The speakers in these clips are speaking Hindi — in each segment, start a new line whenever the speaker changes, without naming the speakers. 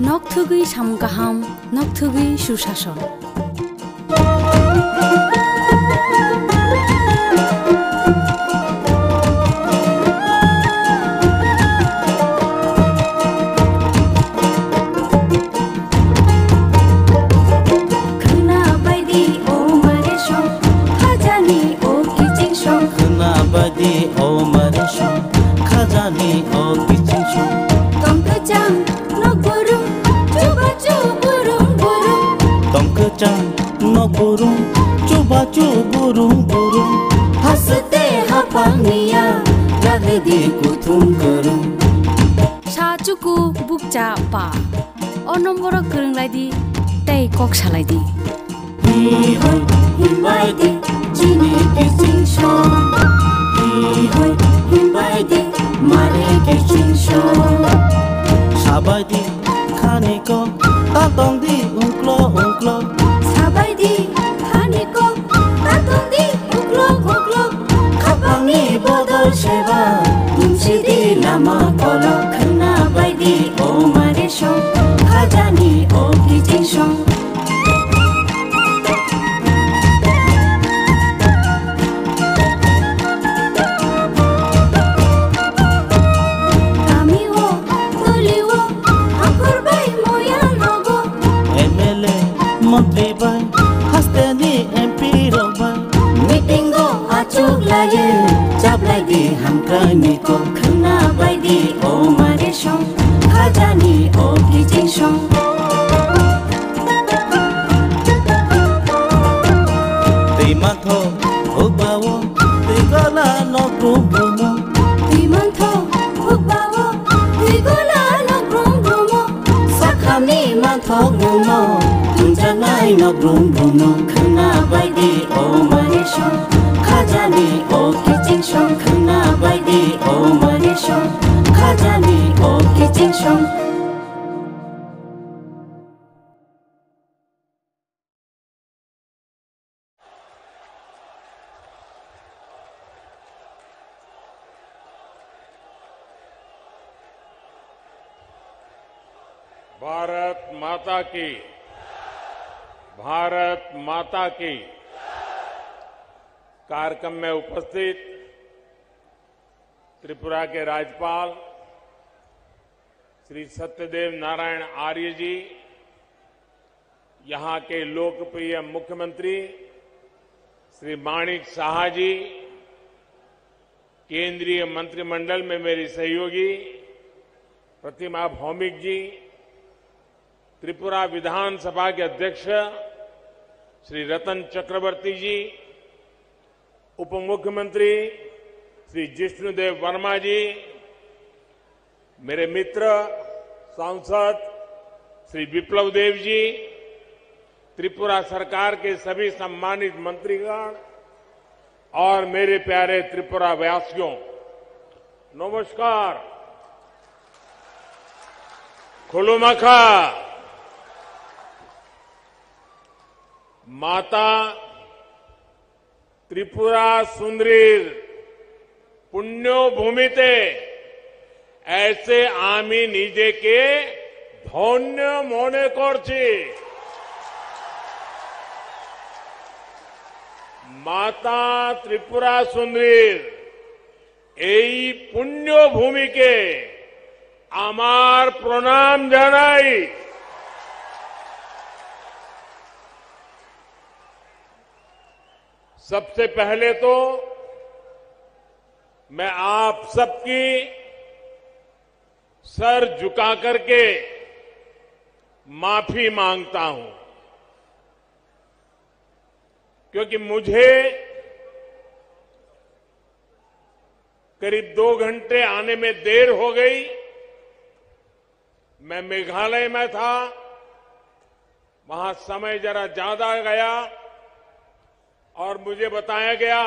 नकथुगै सामगाहाम नकथुगै सुशासन
हंसते हपांगिया लगदी कुथुम करूं
साचुकु बुकचा पा ओ नम्बर गोरोंलायदि तै कक सालायदि
हिबायदि जिनि किसिं सं हिबायदि मारे किसिं सं
साबायदि खानिको तातंदि उंक्लो उंक्लो
साबायदि खानिको तातंदि उंक्लो उंक्लो खापांनि बदल सेबा मुंसिदि लामा कलो खना बायदि ओ मारे सं खाजानि ओ किसिं सं
मंत्री बाय हस्तेनी एमपी रोबाय
मीटिंगो आचुक लाये जाबलायदि हामक्रायनि को खना बायदि ओ मारे सं खाजानि ओ किजिं सं
दैमाथो हुबावो दैगला नग्रुम ब्रुमो
दैमाथो हुबावो दैगला नग्रुम ब्रुमो साखामनि माथो Gumo Jangai no brum brum no khana baidi o mare song khajani o kiching song khana baidi o mare song khajani o kiching song
Bharat माता की कार्यक्रम में उपस्थित त्रिपुरा के राज्यपाल श्री सत्यदेव नारायण आर्य जी, यहां के लोकप्रिय मुख्यमंत्री श्री माणिक साहा जी, केंद्रीय मंत्रिमंडल में मेरी सहयोगी प्रतिमा भौमिक जी, त्रिपुरा विधानसभा के अध्यक्ष श्री रतन चक्रवर्ती जी, उप मुख्यमंत्री श्री जिष्णुदेव वर्मा जी, मेरे मित्र सांसद श्री विप्लव देव जी, त्रिपुरा सरकार के सभी सम्मानित मंत्रीगण और मेरे प्यारे त्रिपुरा वासियों, नमस्कार। खुलुमखा। माता त्रिपुरा सुंदरीर पुण्यो भूमिते ऐसे आमी निजे के धन्य मने करछि। माता त्रिपुरा सुंदरीर এই पुण्य भूमि के आमार प्रणाम जानाई। सबसे पहले तो मैं आप सबकी सर झुका करके माफी मांगता हूं, क्योंकि मुझे करीब 2 घंटे आने में देर हो गई। मैं मेघालय में था, वहां समय जरा ज्यादा गया और मुझे बताया गया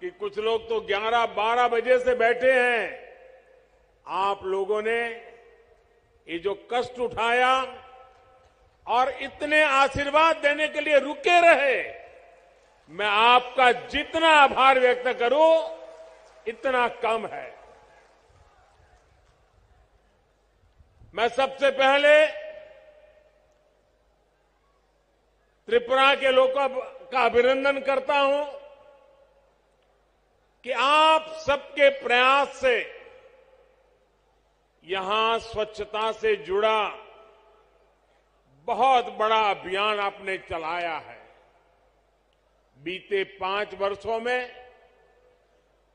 कि कुछ लोग तो 11-12 बजे से बैठे हैं। आप लोगों ने ये जो कष्ट उठाया और इतने आशीर्वाद देने के लिए रुके रहे, मैं आपका जितना आभार व्यक्त करूं इतना कम है। मैं सबसे पहले त्रिपुरा के लोगों का अभिनंदन करता हूं कि आप सबके प्रयास से यहां स्वच्छता से जुड़ा बहुत बड़ा अभियान आपने चलाया है। बीते 5 वर्षों में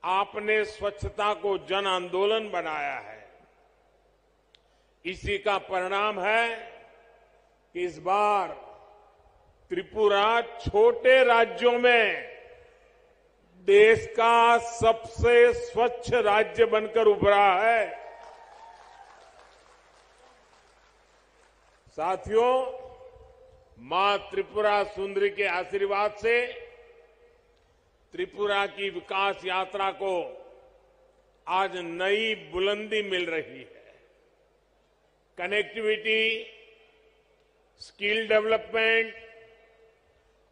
आपने स्वच्छता को जन आंदोलन बनाया है। इसी का परिणाम है कि इस बार त्रिपुरा छोटे राज्यों में देश का सबसे स्वच्छ राज्य बनकर उभरा है। साथियों, मां त्रिपुरा सुंदरी के आशीर्वाद से त्रिपुरा की विकास यात्रा को आज नई बुलंदी मिल रही है। कनेक्टिविटी, स्किल डेवलपमेंट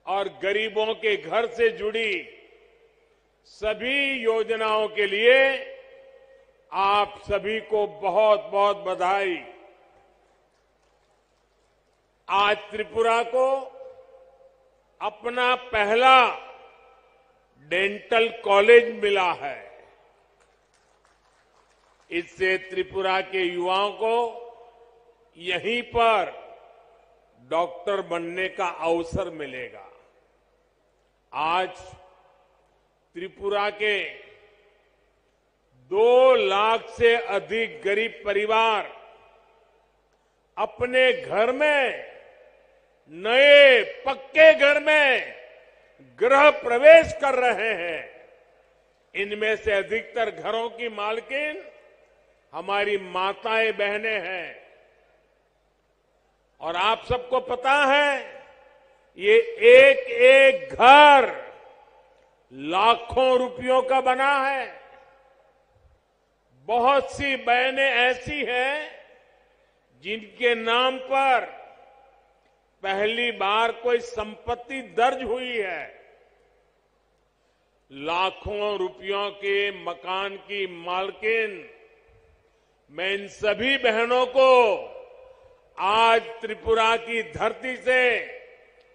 और गरीबों के घर से जुड़ी सभी योजनाओं के लिए आप सभी को बहुत बहुत बधाई। आज त्रिपुरा को अपना पहला डेंटल कॉलेज मिला है। इससे त्रिपुरा के युवाओं को यहीं पर डॉक्टर बनने का अवसर मिलेगा। आज त्रिपुरा के 2 लाख से अधिक गरीब परिवार अपने घर में, नए पक्के घर में गृह प्रवेश कर रहे हैं। इनमें से अधिकतर घरों की मालकिन हमारी माताएं बहनें हैं। और आप सबको पता है, ये एक एक घर लाखों रुपयों का बना है। बहुत सी बहनें ऐसी हैं जिनके नाम पर पहली बार कोई संपत्ति दर्ज हुई है। लाखों रुपयों के मकान की मालकिन मैं इन सभी बहनों को आज त्रिपुरा की धरती से,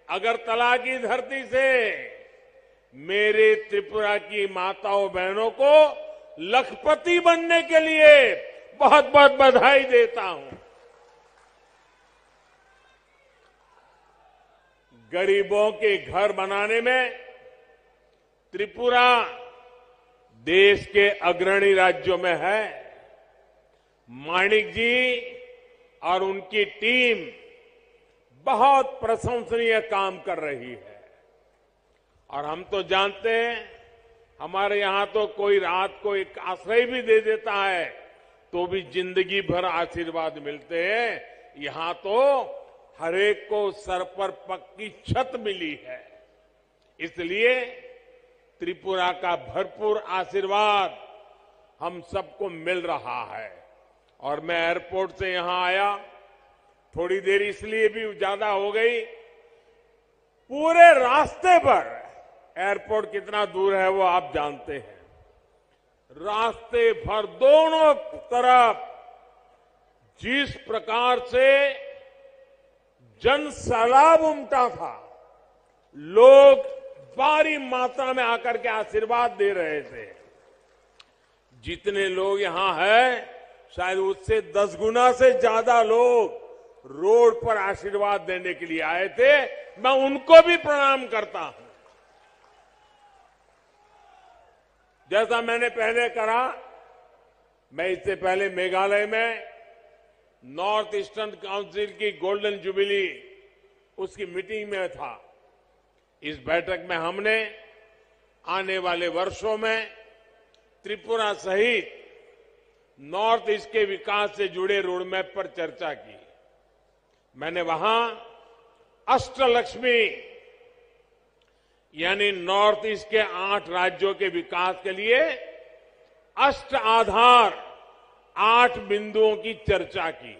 अगरतला की धरती से मेरे त्रिपुरा की माताओं बहनों को लखपति बनने के लिए बहुत बहुत बधाई देता हूं। गरीबों के घर बनाने में त्रिपुरा देश के अग्रणी राज्यों में है। माणिक जी और उनकी टीम बहुत प्रशंसनीय काम कर रही है। और हम तो जानते हैं, हमारे यहां तो कोई रात को एक आश्रय भी दे देता है तो भी जिंदगी भर आशीर्वाद मिलते हैं। यहां तो हरेक को सर पर पक्की छत मिली है। इसलिए त्रिपुरा का भरपूर आशीर्वाद हम सबको मिल रहा है। और मैं एयरपोर्ट से यहां आया, थोड़ी देर इसलिए भी ज्यादा हो गई, पूरे रास्ते पर, एयरपोर्ट कितना दूर है वो आप जानते हैं, रास्ते भर दोनों तरफ जिस प्रकार से जन सैलाब उमटा था, लोग भारी मात्रा में आकर के आशीर्वाद दे रहे थे। जितने लोग यहां हैं, शायद उससे 10 गुना से ज्यादा लोग रोड पर आशीर्वाद देने के लिए आए थे। मैं उनको भी प्रणाम करता हूं। जैसा मैंने पहले कहा, मैं इससे पहले मेघालय में नॉर्थ ईस्टर्न काउंसिल की गोल्डन जुबिली, उसकी मीटिंग में था। इस बैठक में हमने आने वाले वर्षों में त्रिपुरा सहित नॉर्थ ईस्ट के विकास से जुड़े रोडमैप पर चर्चा की। मैंने वहां अष्टलक्ष्मी यानी नॉर्थ ईस्ट के 8 राज्यों के विकास के लिए अष्ट आधार 8 बिंदुओं की चर्चा की।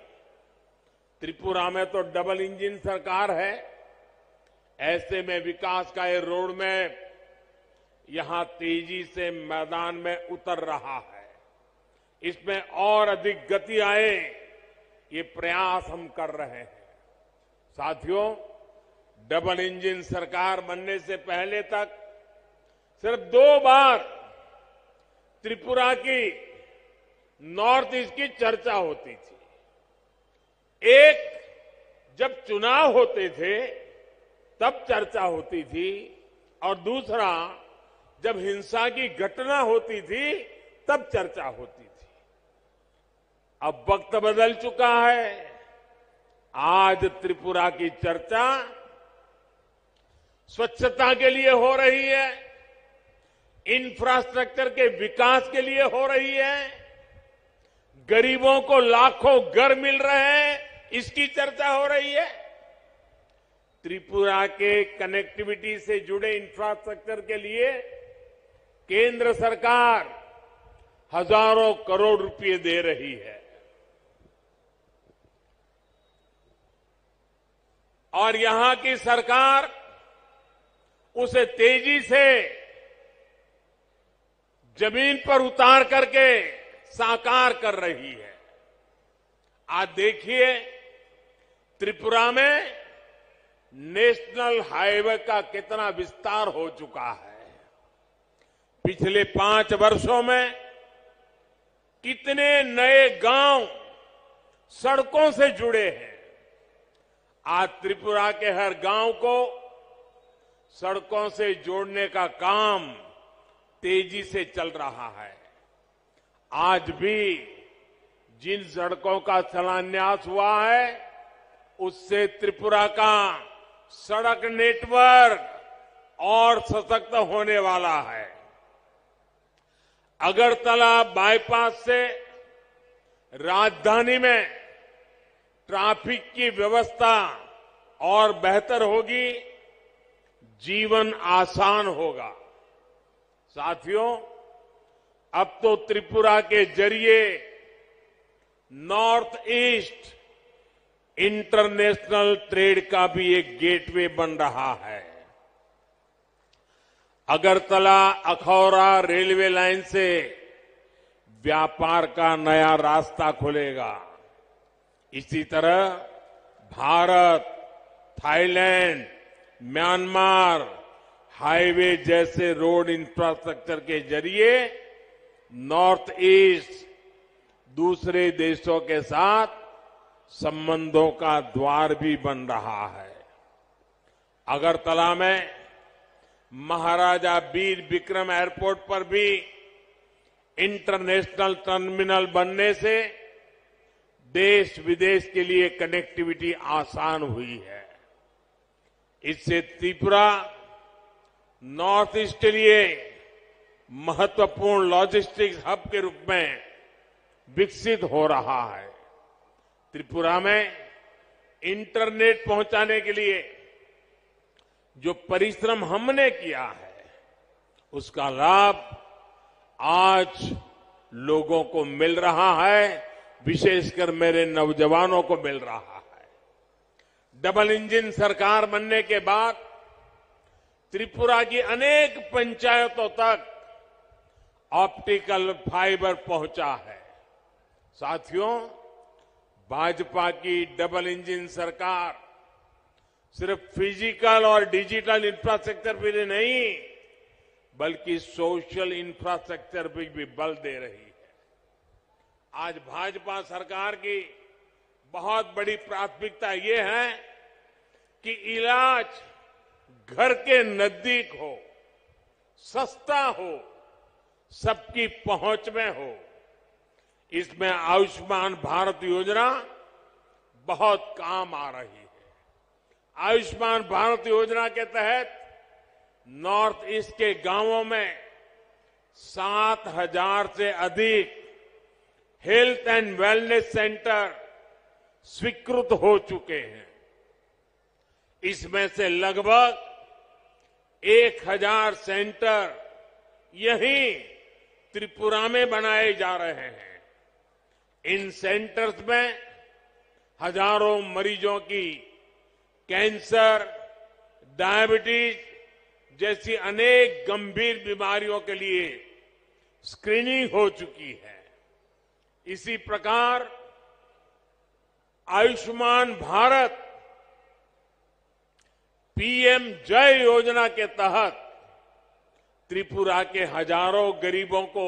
त्रिपुरा में तो डबल इंजन सरकार है। ऐसे में विकास का ये रोड मैप यहां तेजी से मैदान में उतर रहा है। इसमें और अधिक गति आए, ये प्रयास हम कर रहे हैं। साथियों, डबल इंजन सरकार बनने से पहले तक सिर्फ 2 बार त्रिपुरा की नॉर्थ ईस्ट की चर्चा होती थी। एक जब चुनाव होते थे तब चर्चा होती थी, और दूसरा जब हिंसा की घटना होती थी तब चर्चा होती थी। अब वक्त बदल चुका है। आज त्रिपुरा की चर्चा स्वच्छता के लिए हो रही है, इंफ्रास्ट्रक्चर के विकास के लिए हो रही है, गरीबों को लाखों घर मिल रहे हैं, इसकी चर्चा हो रही है। त्रिपुरा के कनेक्टिविटी से जुड़े इंफ्रास्ट्रक्चर के लिए केंद्र सरकार हजारों करोड़ रुपए दे रही है, और यहां की सरकार उसे तेजी से जमीन पर उतार करके साकार कर रही है। आज देखिए, त्रिपुरा में नेशनल हाईवे का कितना विस्तार हो चुका है। पिछले 5 वर्षों में कितने नए गांव सड़कों से जुड़े हैं। आज त्रिपुरा के हर गांव को सड़कों से जोड़ने का काम तेजी से चल रहा है। आज भी जिन सड़कों का शिलान्यास हुआ है, उससे त्रिपुरा का सड़क नेटवर्क और सशक्त होने वाला है। अगरतला बाईपास से राजधानी में ट्रैफिक की व्यवस्था और बेहतर होगी, जीवन आसान होगा। साथियों, अब तो त्रिपुरा के जरिए नॉर्थ ईस्ट इंटरनेशनल ट्रेड का भी एक गेटवे बन रहा है। अगरतला अखौरा रेलवे लाइन से व्यापार का नया रास्ता खुलेगा। इसी तरह भारत, थाईलैंड, म्यांमार हाईवे जैसे रोड इंफ्रास्ट्रक्चर के जरिए नॉर्थ ईस्ट दूसरे देशों के साथ संबंधों का द्वार भी बन रहा है। अगरतला में महाराजा वीर विक्रम एयरपोर्ट पर भी इंटरनेशनल टर्मिनल बनने से देश विदेश के लिए कनेक्टिविटी आसान हुई है। इससे त्रिपुरा नॉर्थ ईस्ट के लिए महत्वपूर्ण लॉजिस्टिक्स हब के रूप में विकसित हो रहा है। त्रिपुरा में इंटरनेट पहुंचाने के लिए जो परिश्रम हमने किया है, उसका लाभ आज लोगों को मिल रहा है, विशेषकर मेरे नौजवानों को मिल रहा है। डबल इंजन सरकार बनने के बाद त्रिपुरा की अनेक पंचायतों तक ऑप्टिकल फाइबर पहुंचा है। साथियों, भाजपा की डबल इंजन सरकार सिर्फ फिजिकल और डिजिटल इंफ्रास्ट्रक्चर पे नहीं, बल्कि सोशल इंफ्रास्ट्रक्चर पे भी बल दे रही है। आज भाजपा सरकार की बहुत बड़ी प्राथमिकता ये है कि इलाज घर के नजदीक हो, सस्ता हो, सबकी पहुंच में हो। इसमें आयुष्मान भारत योजना बहुत काम आ रही है। आयुष्मान भारत योजना के तहत नॉर्थ ईस्ट के गांवों में 7,000 से अधिक हेल्थ एंड वेलनेस सेंटर स्वीकृत हो चुके हैं। इसमें से लगभग 1,000 सेंटर यहीं त्रिपुरा में बनाए जा रहे हैं। इन सेंटर्स में हजारों मरीजों की कैंसर, डायबिटीज जैसी अनेक गंभीर बीमारियों के लिए स्क्रीनिंग हो चुकी है। इसी प्रकार आयुष्मान भारत पीएम जय योजना के तहत त्रिपुरा के हजारों गरीबों को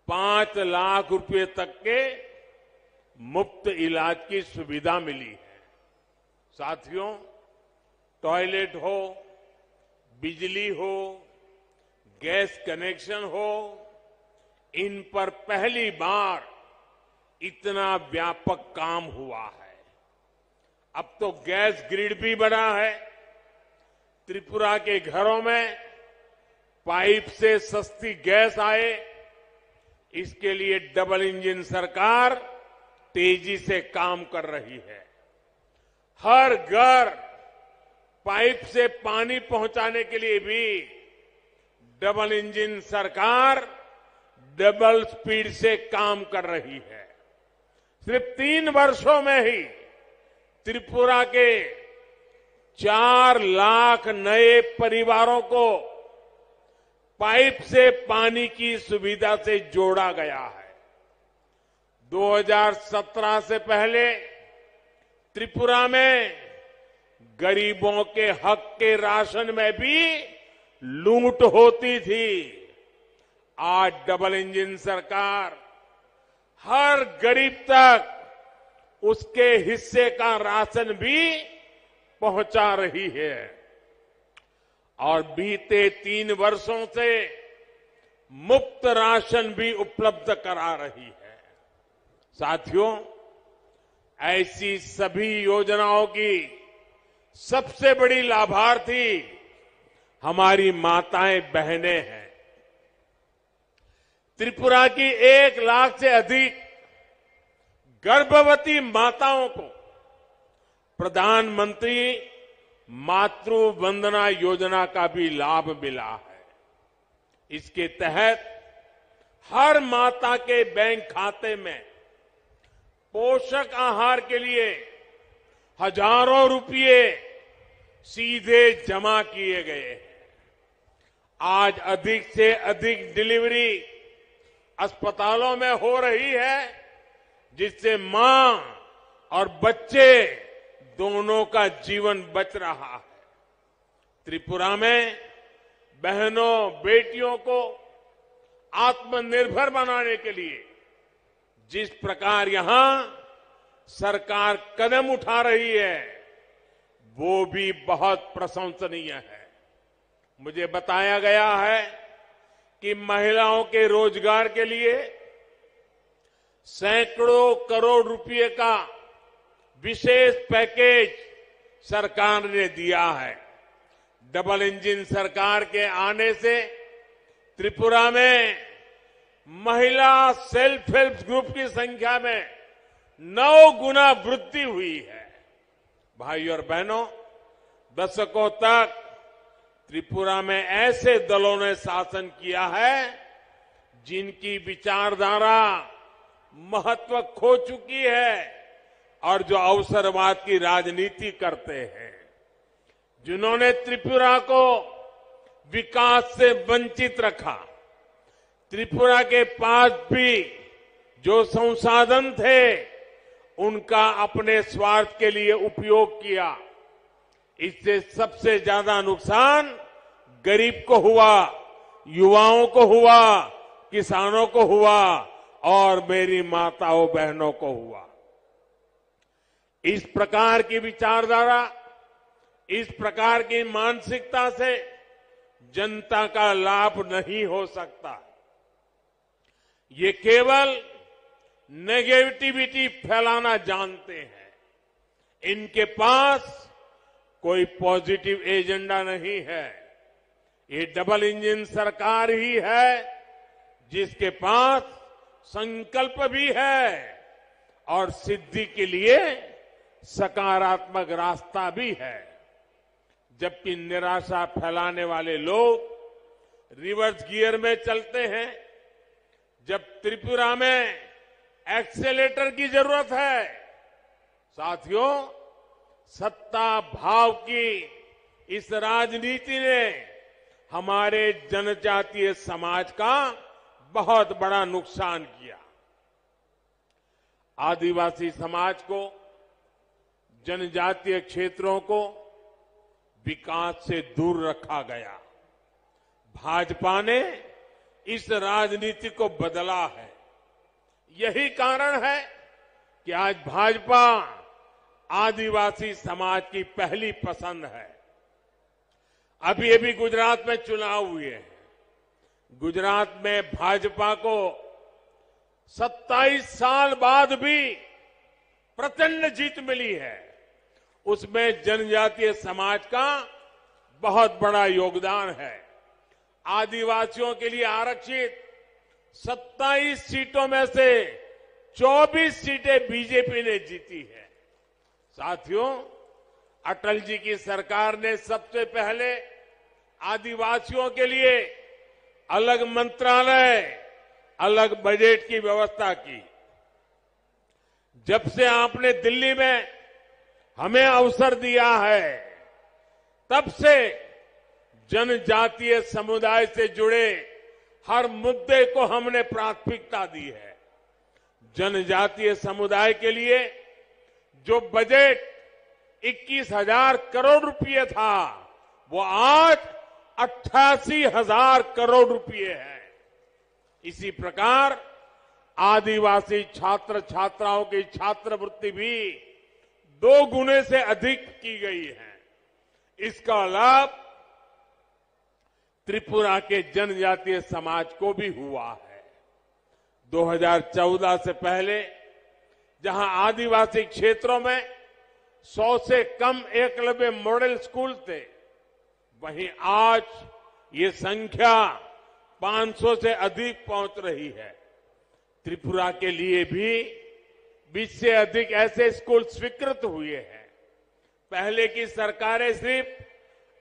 5 लाख रुपए तक के मुफ्त इलाज की सुविधा मिली है। साथियों, टॉयलेट हो, बिजली हो, गैस कनेक्शन हो, इन पर पहली बार इतना व्यापक काम हुआ है। अब तो गैस ग्रिड भी बना है। त्रिपुरा के घरों में पाइप से सस्ती गैस आए, इसके लिए डबल इंजन सरकार तेजी से काम कर रही है। हर घर पाइप से पानी पहुंचाने के लिए भी डबल इंजन सरकार डबल स्पीड से काम कर रही है। सिर्फ 3 वर्षों में ही त्रिपुरा के 4 लाख नए परिवारों को पाइप से पानी की सुविधा से जोड़ा गया है। 2017 से पहले त्रिपुरा में गरीबों के हक के राशन में भी लूट होती थी। आज डबल इंजन सरकार हर गरीब तक उसके हिस्से का राशन भी पहुंचा रही है और बीते 3 वर्षों से मुफ्त राशन भी उपलब्ध करा रही है। साथियों, ऐसी सभी योजनाओं की सबसे बड़ी लाभार्थी हमारी माताएं बहनें हैं। त्रिपुरा की 1 लाख से अधिक गर्भवती माताओं को प्रधानमंत्री मातृ वंदना योजना का भी लाभ मिला है। इसके तहत हर माता के बैंक खाते में पोषक आहार के लिए हजारों रुपये सीधे जमा किए गए हैं। आज अधिक से अधिक डिलीवरी अस्पतालों में हो रही है, जिससे मां और बच्चे दोनों का जीवन बच रहा है। त्रिपुरा में बहनों बेटियों को आत्मनिर्भर बनाने के लिए जिस प्रकार यहां सरकार कदम उठा रही है, वो भी बहुत प्रशंसनीय है। मुझे बताया गया है कि महिलाओं के रोजगार के लिए सैकड़ों करोड़ रुपए का विशेष पैकेज सरकार ने दिया है। डबल इंजन सरकार के आने से त्रिपुरा में महिला सेल्फ हेल्प ग्रुप की संख्या में 9 गुना वृद्धि हुई है। भाइयों और बहनों, दशकों तक त्रिपुरा में ऐसे दलों ने शासन किया है जिनकी विचारधारा महत्व खो चुकी है और जो अवसरवाद की राजनीति करते हैं, जिन्होंने त्रिपुरा को विकास से वंचित रखा। त्रिपुरा के पास भी जो संसाधन थे, उनका अपने स्वार्थ के लिए उपयोग किया। इससे सबसे ज्यादा नुकसान गरीब को हुआ, युवाओं को हुआ, किसानों को हुआ और मेरी माताओं बहनों को हुआ। इस प्रकार की विचारधारा, इस प्रकार की मानसिकता से जनता का लाभ नहीं हो सकता। ये केवल नेगेटिविटी फैलाना जानते हैं। इनके पास कोई पॉजिटिव एजेंडा नहीं है। ये डबल इंजन सरकार ही है जिसके पास संकल्प भी है और सिद्धि के लिए सकारात्मक रास्ता भी है। जबकि निराशा फैलाने वाले लोग रिवर्स गियर में चलते हैं। जब त्रिपुरा में एक्सेलेटर की जरूरत है, साथियों, सत्ता भाव की इस राजनीति ने हमारे जनजातीय समाज का बहुत बड़ा नुकसान किया। आदिवासी समाज को, जनजातीय क्षेत्रों को विकास से दूर रखा गया। भाजपा ने इस राजनीति को बदला है। यही कारण है कि आज भाजपा आदिवासी समाज की पहली पसंद है। अभी अभी गुजरात में चुनाव हुए हैं। गुजरात में भाजपा को 27 साल बाद भी प्रचंड जीत मिली है। उसमें जनजातीय समाज का बहुत बड़ा योगदान है। आदिवासियों के लिए आरक्षित 27 सीटों में से 24 सीटें बीजेपी ने जीती है। साथियों, अटल जी की सरकार ने सबसे पहले आदिवासियों के लिए अलग मंत्रालय, अलग बजट की व्यवस्था की। जब से आपने दिल्ली में हमें अवसर दिया है, तब से जनजातीय समुदाय से जुड़े हर मुद्दे को हमने प्राथमिकता दी है। जनजातीय समुदाय के लिए जो बजट 21,000 करोड़ रुपए था, वो आज 88,000 करोड़ रुपए है। इसी प्रकार आदिवासी छात्र छात्राओं की छात्रवृत्ति भी 2 गुने से अधिक की गई है। इसका लाभ त्रिपुरा के जनजातीय समाज को भी हुआ है। 2014 से पहले जहां आदिवासी क्षेत्रों में 100 से कम एकलव्य मॉडल स्कूल थे, वहीं आज ये संख्या 500 से अधिक पहुंच रही है। त्रिपुरा के लिए भी 20 से अधिक ऐसे स्कूल स्वीकृत हुए हैं। पहले की सरकारें सिर्फ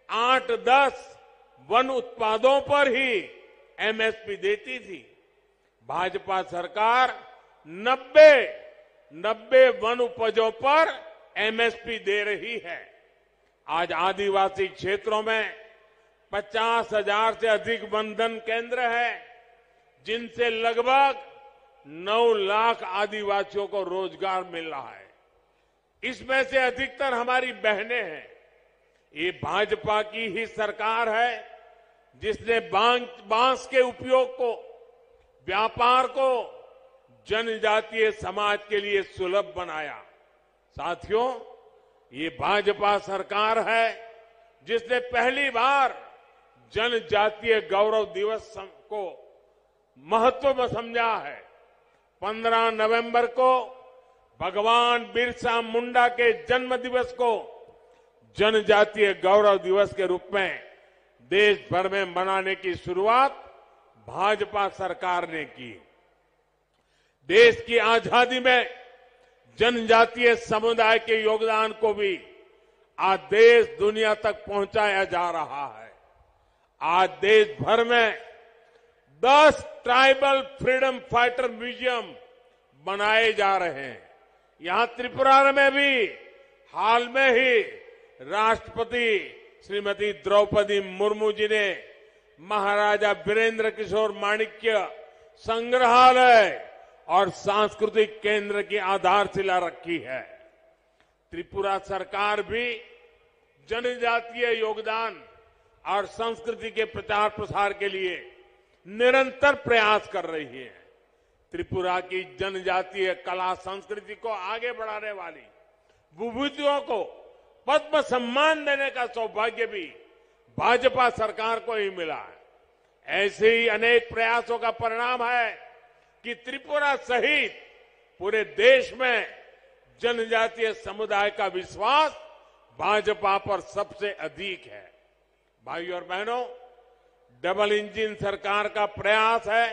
8-10 वन उत्पादों पर ही एमएसपी देती थी। भाजपा सरकार 90 वन उपजों पर एमएसपी दे रही है। आज आदिवासी क्षेत्रों में 50,000 से अधिक वनधन केंद्र है, जिनसे लगभग 9 लाख आदिवासियों को रोजगार मिल रहा है। इसमें से अधिकतर हमारी बहनें हैं। ये भाजपा की ही सरकार है जिसने बांस के उपयोग को, व्यापार को जनजातीय समाज के लिए सुलभ बनाया। साथियों, ये भाजपा सरकार है जिसने पहली बार जनजातीय गौरव दिवस को महत्व में समझा है। 15 नवंबर को भगवान बिरसा मुंडा के जन्म दिवस को जनजातीय गौरव दिवस के रूप में देश भर में मनाने की शुरुआत भाजपा सरकार ने की। देश की आजादी में जनजातीय समुदाय के योगदान को भी आज देश दुनिया तक पहुंचाया जा रहा है। आज देश भर में 10 ट्राइबल फ्रीडम फाइटर म्यूजियम बनाए जा रहे हैं। यहां त्रिपुरा में भी हाल में ही राष्ट्रपति श्रीमती द्रौपदी मुर्मू जी ने महाराजा वीरेंद्र किशोर माणिक्य संग्रहालय और सांस्कृतिक केंद्र की आधारशिला रखी है। त्रिपुरा सरकार भी जनजातीय योगदान और संस्कृति के प्रचार प्रसार के लिए निरंतर प्रयास कर रही है। त्रिपुरा की जनजातीय कला संस्कृति को आगे बढ़ाने वाली विभूतियों को पद्म सम्मान देने का सौभाग्य भी भाजपा सरकार को ही मिला है। ऐसे ही अनेक प्रयासों का परिणाम है कि त्रिपुरा सहित पूरे देश में जनजातीय समुदाय का विश्वास भाजपा पर सबसे अधिक है। भाइयों और बहनों, डबल इंजन सरकार का प्रयास है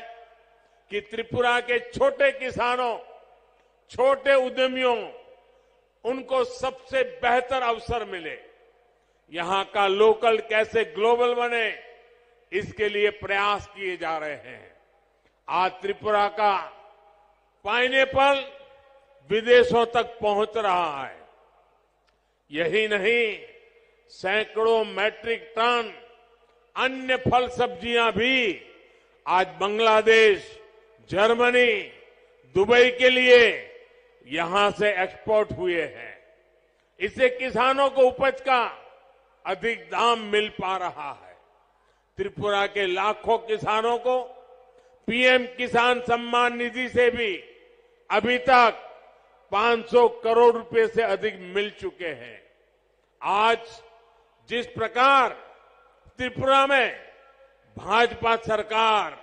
कि त्रिपुरा के छोटे किसानों, छोटे उद्यमियों, उनको सबसे बेहतर अवसर मिले। यहां का लोकल कैसे ग्लोबल बने, इसके लिए प्रयास किए जा रहे हैं। आज त्रिपुरा का पाइनएप्पल विदेशों तक पहुंच रहा है। यही नहीं, सैकड़ों मैट्रिक टन अन्य फल सब्जियां भी आज बांग्लादेश, जर्मनी, दुबई के लिए यहां से एक्सपोर्ट हुए हैं। इससे किसानों को उपज का अधिक दाम मिल पा रहा है। त्रिपुरा के लाखों किसानों को पीएम किसान सम्मान निधि से भी अभी तक 500 करोड़ रुपए से अधिक मिल चुके हैं। आज जिस प्रकार त्रिपुरा में भाजपा सरकार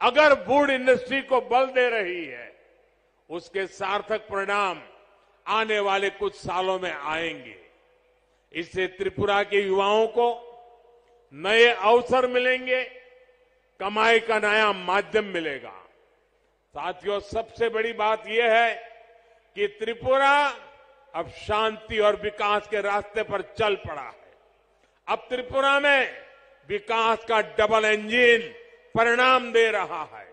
अगर वुड इंडस्ट्री को बल दे रही है, उसके सार्थक परिणाम आने वाले कुछ सालों में आएंगे। इससे त्रिपुरा के युवाओं को नए अवसर मिलेंगे, कमाई का नया माध्यम मिलेगा। साथियों, सबसे बड़ी बात यह है कि त्रिपुरा अब शांति और विकास के रास्ते पर चल पड़ा है। अब त्रिपुरा में विकास का डबल इंजन परिणाम दे रहा है।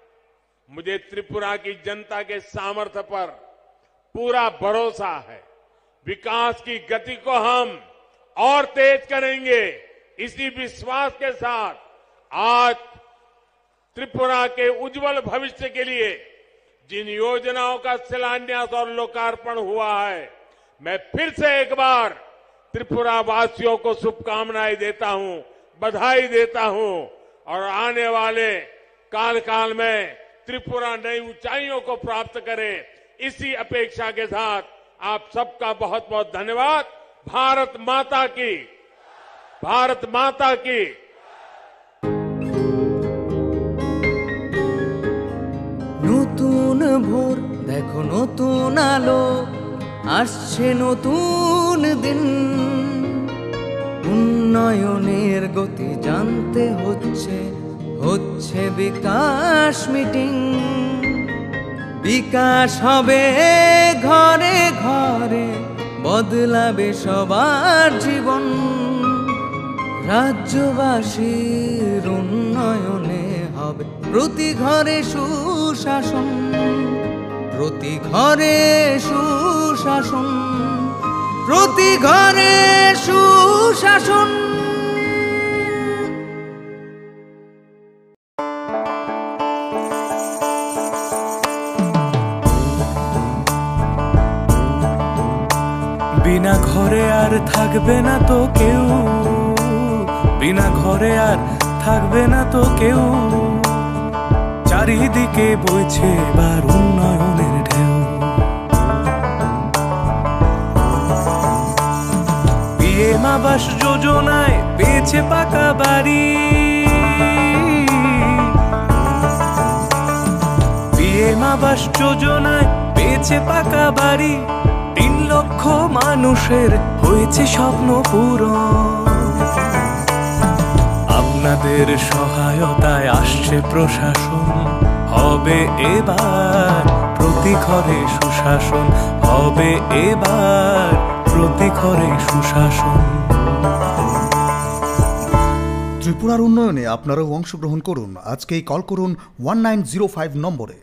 मुझे त्रिपुरा की जनता के सामर्थ्य पर पूरा भरोसा है। विकास की गति को हम और तेज करेंगे। इसी विश्वास के साथ आज त्रिपुरा के उज्जवल भविष्य के लिए जिन योजनाओं का शिलान्यास और लोकार्पण हुआ है, मैं फिर से एक बार त्रिपुरा वासियों को शुभकामनाएं देता हूं, बधाई देता हूं और आने वाले काल में त्रिपुरा नई ऊंचाइयों को प्राप्त करे, इसी अपेक्षा के साथ आप सबका बहुत बहुत धन्यवाद। भारत माता की, भारत माता की।
নতুন ভোর দেখো, নতুন আলো আসছে, নতুন দিন। উন্নয়নের গতি জানতে হচ্ছে, হচ্ছে বিকাশ মিটিং। বিকাশ হবে ঘরে ঘরে, বদলাবে সবার জীবন। রাজ্যবাসীর উন্নয়নে হবে প্রতি ঘরে সুশাসন, প্রতি ঘরে সুশাসন, প্রতি ঘরে সুশাসন।
বিনা ঘরে আর থাকবে না তো কেউ, বিনা ঘরে আর থাকবে না তো কেউ। চারিদিকে বইছে এবার উন্নয়নের ঢেউ। পিএম আবাস যোজনায় পেয়েছে পাকা বাড়ি, পিএম আবাস যোজনায় পেয়েছে পাকা বাড়ি। 3 লক্ষ মানুষের হয়েছে স্বপ্ন পূরণ। আপনাদের সহায়তায় আসছে প্রশাসন, হবে এবার প্রতি ঘরে সুশাসন, হবে এবার প্রতি ঘরে সুশাসন।
ত্রিপুরার উন্নয়নে আপনারাও অংশগ্রহণ করুন। আজকেই কল করুন 1905 নম্বরে।